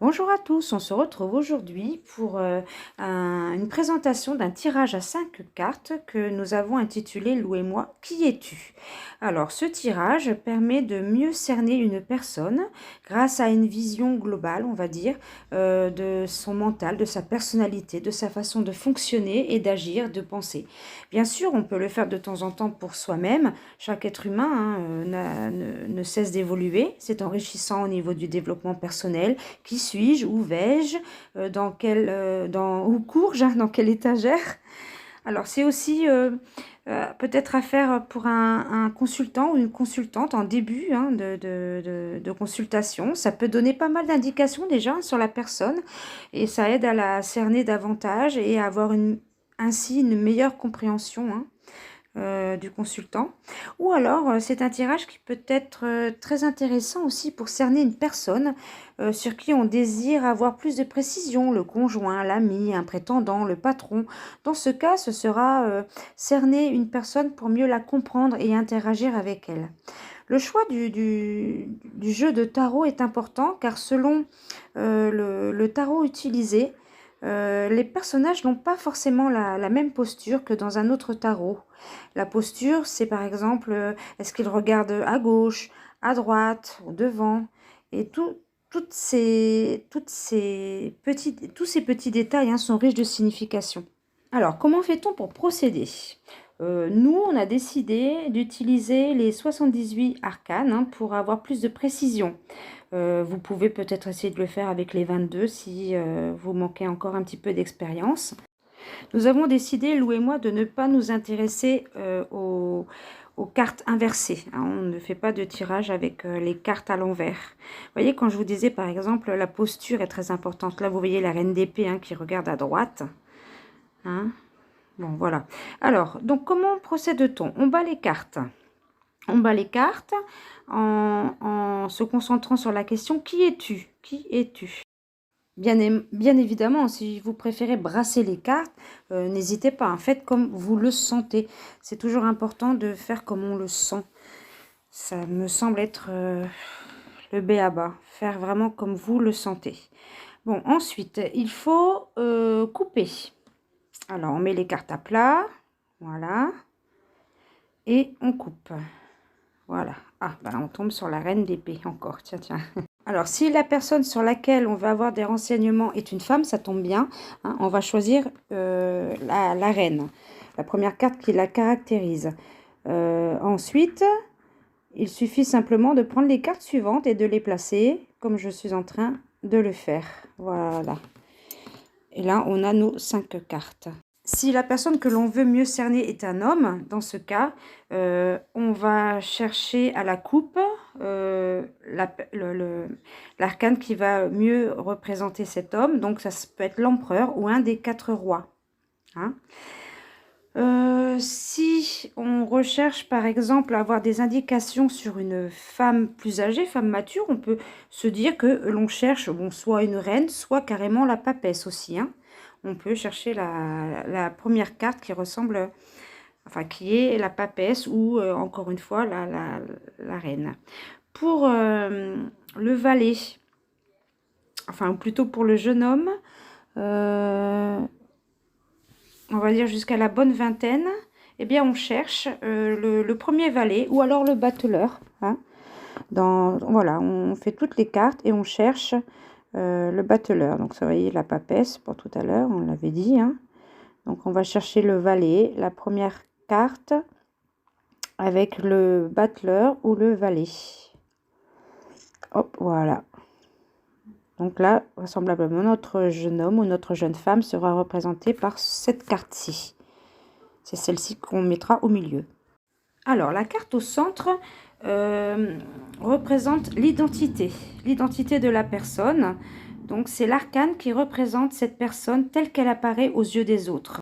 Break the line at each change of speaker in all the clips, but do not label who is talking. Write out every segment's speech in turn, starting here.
Bonjour à tous, on se retrouve aujourd'hui pour une présentation d'un tirage à 5 cartes que nous avons intitulé Lou et moi, qui es-tu? Alors ce tirage permet de mieux cerner une personne grâce à une vision globale, on va dire, de son mental, de sa personnalité, de sa façon de fonctionner et d'agir, de penser. Bien sûr, on peut le faire de temps en temps pour soi-même. Chaque être humain ne cesse d'évoluer, c'est enrichissant au niveau du développement personnel. Qui suis-je? Où vais-je? Où cours-je? Dans quelle étagère? Alors, c'est aussi peut-être à faire pour un consultant ou une consultante en début de consultation. Ça peut donner pas mal d'indications déjà sur la personne et ça aide à la cerner davantage et à avoir ainsi une meilleure compréhension du consultant. Ou alors, c'est un tirage qui peut être très intéressant aussi pour cerner une personne sur qui on désire avoir plus de précision, le conjoint, l'ami, un prétendant, le patron. Dans ce cas, ce sera cerner une personne pour mieux la comprendre et interagir avec elle. Le choix du jeu de tarot est important car selon le tarot utilisé, les personnages n'ont pas forcément la même posture que dans un autre tarot. La posture, c'est par exemple, est-ce qu'ils regardent à gauche, à droite, au devant, et tous ces petits détails sont riches de signification. Alors, comment fait-on pour procéder? Nous, on a décidé d'utiliser les 78 arcanes pour avoir plus de précision. Vous pouvez peut-être essayer de le faire avec les 22 si vous manquez encore un petit peu d'expérience. Nous avons décidé, Lou et moi, de ne pas nous intéresser aux cartes inversées. On ne fait pas de tirage avec les cartes à l'envers. Vous voyez, quand je vous disais, par exemple, la posture est très importante. Là, vous voyez la reine d'épée qui regarde à droite. Bon, voilà. Alors, donc, comment procède-t-on? On bat les cartes. On bat les cartes en se concentrant sur la question « Qui es-tu » ? Qui es-tu ? Bien évidemment, si vous préférez brasser les cartes, n'hésitez pas, faites comme vous le sentez. C'est toujours important de faire comme on le sent. Ça me semble être le b.a.-ba, faire vraiment comme vous le sentez. Bon, ensuite, il faut couper. Alors, on met les cartes à plat, voilà, et on coupe. Voilà. Ah, ben on tombe sur la reine d'épée encore, tiens, tiens. Alors, si la personne sur laquelle on va avoir des renseignements est une femme, ça tombe bien. On va choisir la reine, la première carte qui la caractérise. Ensuite, il suffit simplement de prendre les cartes suivantes et de les placer, comme je suis en train de le faire. Voilà. Et là, on a nos 5 cartes. Si la personne que l'on veut mieux cerner est un homme, dans ce cas, on va chercher à la coupe l'arcane qui va mieux représenter cet homme. Donc, ça peut être l'empereur ou un des 4 rois. Si on recherche, par exemple, à avoir des indications sur une femme plus âgée, femme mature, on peut se dire que l'on cherche soit une reine, soit carrément la papesse aussi. On peut chercher la première carte qui ressemble, qui est la papesse ou, encore une fois, la reine. Pour le valet, ou plutôt pour le jeune homme, on va dire jusqu'à la bonne vingtaine, eh bien, on cherche le premier valet ou alors le battleur. Voilà, on fait toutes les cartes et on cherche le battleur. Donc, ça, vous voyez, la papesse pour tout à l'heure, on l'avait dit. Donc, on va chercher le valet, la première carte avec le battleur ou le valet. Hop, voilà. Donc là, vraisemblablement, notre jeune homme ou notre jeune femme sera représenté par cette carte-ci. C'est celle-ci qu'on mettra au milieu. Alors, la carte au centre représente l'identité de la personne. Donc, c'est l'arcane qui représente cette personne telle qu'elle apparaît aux yeux des autres.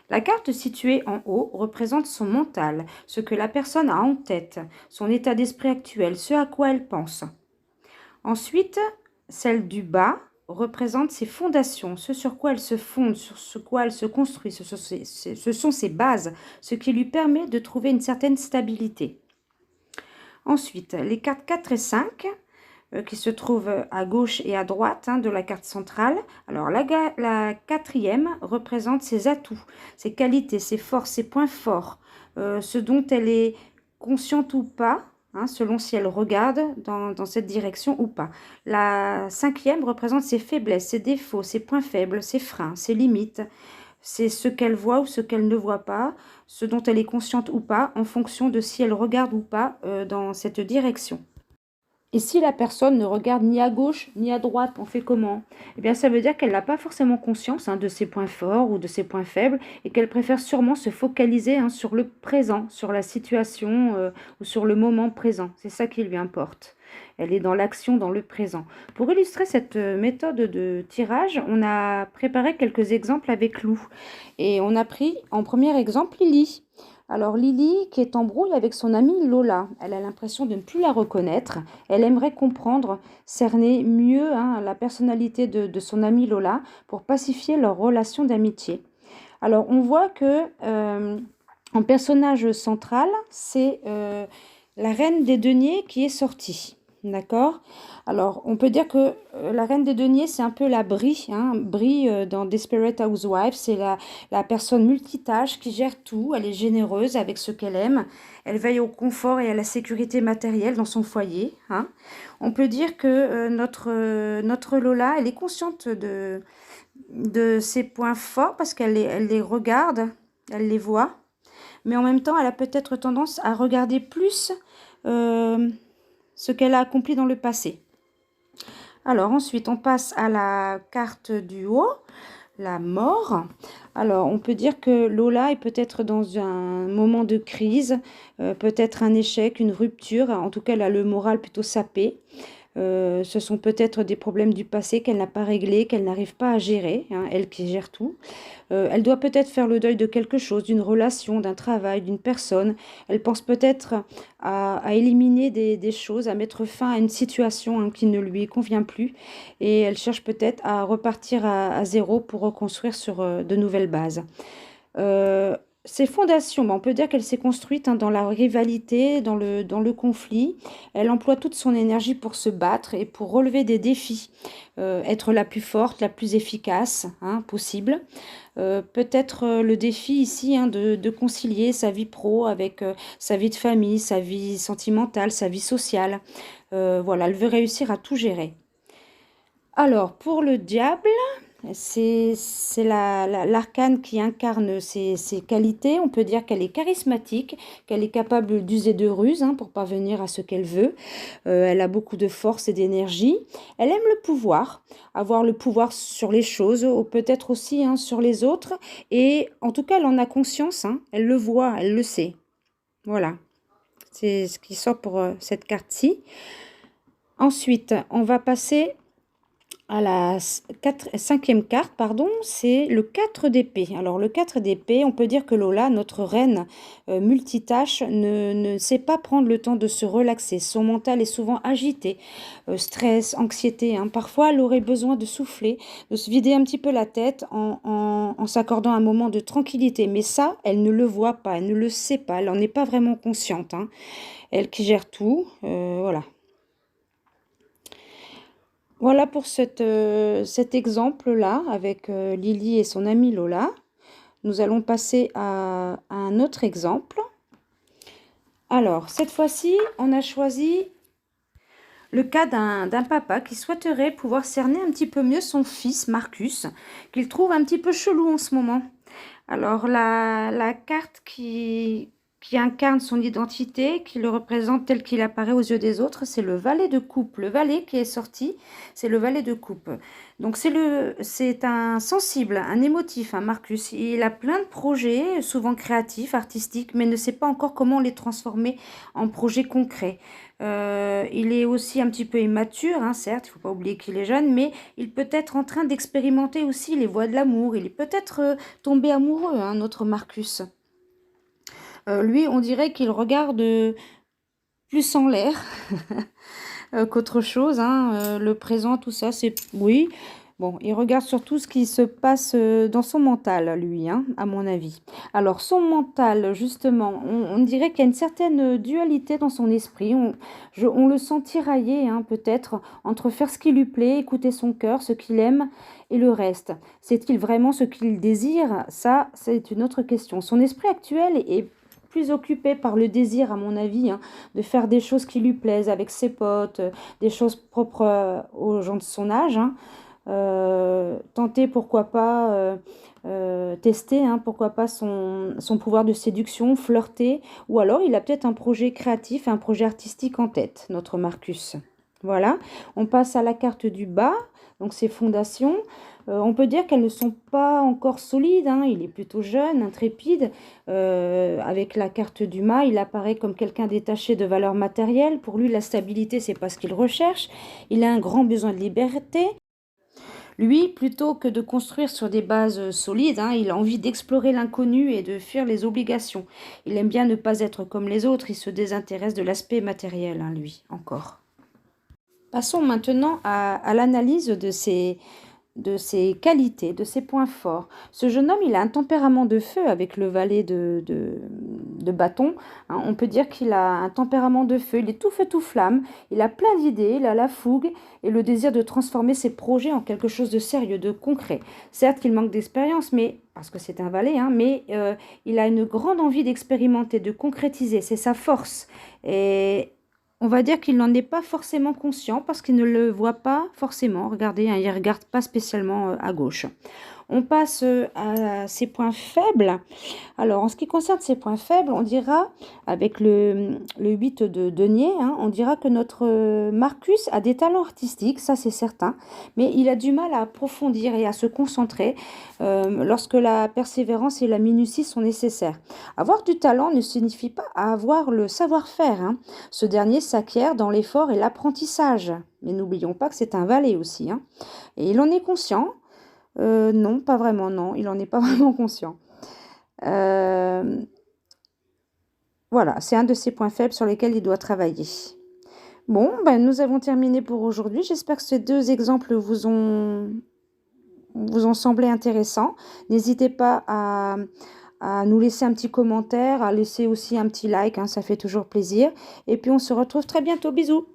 La carte située en haut représente son mental, ce que la personne a en tête, son état d'esprit actuel, ce à quoi elle pense. Ensuite, celle du bas représente ses fondations, ce sur quoi elle se fonde, sur ce quoi elle se construit. Ce sont ses bases, ce qui lui permet de trouver une certaine stabilité. Ensuite, les cartes 4 et 5 qui se trouve à gauche et à droite de la carte centrale. Alors la quatrième représente ses atouts, ses qualités, ses forces, ses points forts, ce dont elle est consciente ou pas, selon si elle regarde dans cette direction ou pas. La cinquième représente ses faiblesses, ses défauts, ses points faibles, ses freins, ses limites. C'est ce qu'elle voit ou ce qu'elle ne voit pas, ce dont elle est consciente ou pas, en fonction de si elle regarde ou pas dans cette direction. Et si la personne ne regarde ni à gauche ni à droite, on fait comment? Eh bien, ça veut dire qu'elle n'a pas forcément conscience de ses points forts ou de ses points faibles et qu'elle préfère sûrement se focaliser sur le présent, sur la situation ou sur le moment présent. C'est ça qui lui importe. Elle est dans l'action, dans le présent. Pour illustrer cette méthode de tirage, on a préparé quelques exemples avec Lou. Et on a pris en premier exemple Lily. Alors Lily qui est en brouille avec son amie Lola, elle a l'impression de ne plus la reconnaître, elle aimerait comprendre, cerner mieux la personnalité de son amie Lola pour pacifier leur relation d'amitié. Alors on voit que en personnage central, c'est la reine des deniers qui est sortie. D'accord. Alors, on peut dire que la reine des deniers, c'est un peu la Brie. Brie, dans Desperate Housewives, c'est la personne multitâche qui gère tout. Elle est généreuse avec ce qu'elle aime. Elle veille au confort et à la sécurité matérielle dans son foyer. On peut dire que notre Lola, elle est consciente de ses points forts parce qu'elle les regarde, elle les voit. Mais en même temps, elle a peut-être tendance à regarder plus ce qu'elle a accompli dans le passé. Alors ensuite, on passe à la carte du haut, la mort. Alors, on peut dire que Lola est peut-être dans un moment de crise, peut-être un échec, une rupture. En tout cas, elle a le moral plutôt sapé. Ce sont peut-être des problèmes du passé qu'elle n'a pas réglés, qu'elle n'arrive pas à gérer, elle qui gère tout. Elle doit peut-être faire le deuil de quelque chose, d'une relation, d'un travail, d'une personne. Elle pense peut-être à éliminer des choses, à mettre fin à une situation qui ne lui convient plus. Et elle cherche peut-être à repartir à zéro pour reconstruire sur de nouvelles bases. Ses fondations, on peut dire qu'elle s'est construite dans la rivalité, dans le conflit. Elle emploie toute son énergie pour se battre et pour relever des défis, être la plus forte, la plus efficace possible. Peut-être le défi ici de concilier sa vie pro avec sa vie de famille, sa vie sentimentale, sa vie sociale. Voilà, elle veut réussir à tout gérer. Alors, pour le diable, c'est l'arcane qui incarne ses qualités. On peut dire qu'elle est charismatique, qu'elle est capable d'user de ruse pour parvenir à ce qu'elle veut. Elle a beaucoup de force et d'énergie. Elle aime le pouvoir, avoir le pouvoir sur les choses, ou peut-être aussi sur les autres. Et en tout cas, elle en a conscience, elle le voit, elle le sait. Voilà, c'est ce qui sort pour cette carte-ci. Ensuite, on va passer à la cinquième carte, c'est le 4 d'épée. Alors le 4 d'épée, on peut dire que Lola, notre reine multitâche, ne sait pas prendre le temps de se relaxer. Son mental est souvent agité, stress, anxiété. Parfois, elle aurait besoin de souffler, de se vider un petit peu la tête en s'accordant un moment de tranquillité. Mais ça, elle ne le voit pas, elle ne le sait pas, elle n'en est pas vraiment consciente. Elle qui gère tout, voilà. Voilà pour cet exemple-là avec Lily et son amie Lola. Nous allons passer à un autre exemple. Alors, cette fois-ci, on a choisi le cas d'un papa qui souhaiterait pouvoir cerner un petit peu mieux son fils, Marcus, qu'il trouve un petit peu chelou en ce moment. Alors, la carte qui incarne son identité, qui le représente tel qu'il apparaît aux yeux des autres, c'est le valet de coupe. Le valet qui est sorti, c'est le valet de coupe. Donc c'est un sensible, un émotif, Marcus. Il a plein de projets, souvent créatifs, artistiques, mais ne sait pas encore comment les transformer en projets concrets. Il est aussi un petit peu immature, certes, il ne faut pas oublier qu'il est jeune, mais il peut être en train d'expérimenter aussi les voies de l'amour. Il est peut-être tombé amoureux, notre Marcus. Lui, on dirait qu'il regarde plus en l'air qu'autre chose. Le présent, tout ça, c'est... Oui, Bon, il regarde surtout ce qui se passe dans son mental, lui, hein, à mon avis. Alors, son mental, justement, on dirait qu'il y a une certaine dualité dans son esprit. On le sent tiraillé, hein, peut-être, entre faire ce qui lui plaît, écouter son cœur, ce qu'il aime, et le reste. C'est-il vraiment ce qu'il désire? Ça, c'est une autre question. Son esprit actuel est plus occupé par le désir, à mon avis, hein, de faire des choses qui lui plaisent avec ses potes, des choses propres aux gens de son âge, hein. Tenter, pourquoi pas, tester, hein, pourquoi pas son pouvoir de séduction, flirter, ou alors il a peut-être un projet créatif, un projet artistique en tête, notre Marcus. Voilà, on passe à la carte du bas, donc ses fondations. On peut dire qu'elles ne sont pas encore solides, hein. Il est plutôt jeune, intrépide. Avec la carte du mât, il apparaît comme quelqu'un détaché de valeurs matérielles. Pour lui, la stabilité, c'est pas ce qu'il recherche. Il a un grand besoin de liberté. Lui, plutôt que de construire sur des bases solides, hein, il a envie d'explorer l'inconnu et de fuir les obligations. Il aime bien ne pas être comme les autres, il se désintéresse de l'aspect matériel, hein, lui, encore. Passons maintenant à l'analyse de ses qualités, de ses points forts. Ce jeune homme, il a un tempérament de feu avec le valet de bâton, hein. On peut dire qu'il a un tempérament de feu. Il est tout feu, tout flamme. Il a plein d'idées, il a la fougue et le désir de transformer ses projets en quelque chose de sérieux, de concret. Certes qu'il manque d'expérience, mais parce que c'est un valet, hein, mais il a une grande envie d'expérimenter, de concrétiser. C'est sa force. Et on va dire qu'il n'en est pas forcément conscient parce qu'il ne le voit pas forcément. Regardez, hein, il ne regarde pas spécialement à gauche. On passe à ses points faibles. Alors, en ce qui concerne ses points faibles, on dira, avec le 8 de denier, hein, on dira que notre Marcus a des talents artistiques, ça c'est certain, mais il a du mal à approfondir et à se concentrer lorsque la persévérance et la minutie sont nécessaires. Avoir du talent ne signifie pas avoir le savoir-faire, hein. Ce dernier s'acquiert dans l'effort et l'apprentissage. Mais n'oublions pas que c'est un valet aussi, hein. Et il en est conscient. Non, pas vraiment, non, il n'en est pas vraiment conscient. Voilà, c'est un de ses points faibles sur lesquels il doit travailler. Bon, ben, nous avons terminé pour aujourd'hui. J'espère que ces deux exemples vous ont semblé intéressants. N'hésitez pas à nous laisser un petit commentaire, à laisser aussi un petit like, hein, ça fait toujours plaisir. Et puis on se retrouve très bientôt. Bisous!